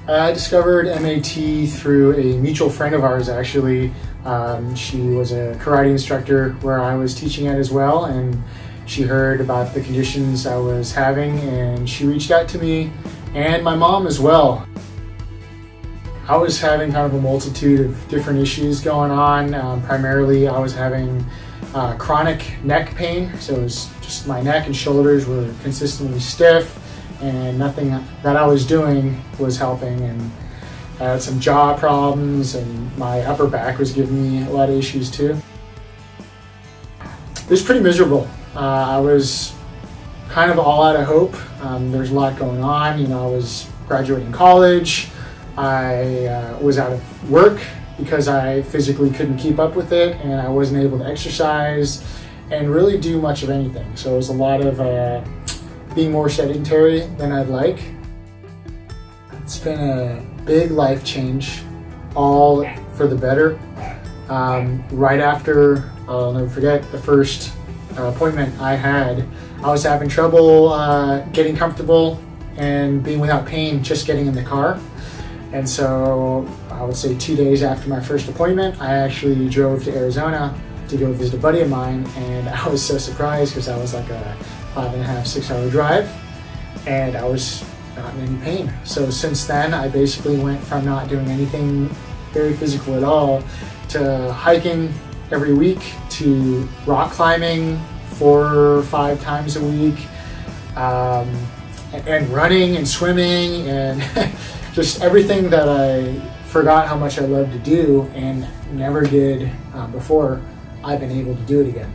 I discovered MAT through a mutual friend of ours, actually. She was a karate instructor where I was teaching at as well, and she heard about the conditions I was having, and she reached out to me and my mom as well. I was having kind of a multitude of different issues going on. Primarily, I was having chronic neck pain, so it was just my neck and shoulders were consistently stiff, and nothing that I was doing was helping. And I had some jaw problems, and my upper back was giving me a lot of issues too. It was pretty miserable. I was kind of all out of hope. There was a lot going on. You know, I was graduating college. I was out of work because I physically couldn't keep up with it, and I wasn't able to exercise and really do much of anything. So it was a lot of being more sedentary than I'd like. It's been a big life change, all for the better. Right after, I'll never forget, the first appointment I had, I was having trouble getting comfortable and being without pain just getting in the car. And so I would say 2 days after my first appointment, I actually drove to Arizona to go visit a buddy of mine, and I was so surprised because that was like a 5.5, 6 hour drive, and I was not in any pain. So since then, I basically went from not doing anything very physical at all to hiking every week, to rock climbing 4 or 5 times a week, and running and swimming and just everything that I forgot how much I loved to do and never did before. I've been able to do it again.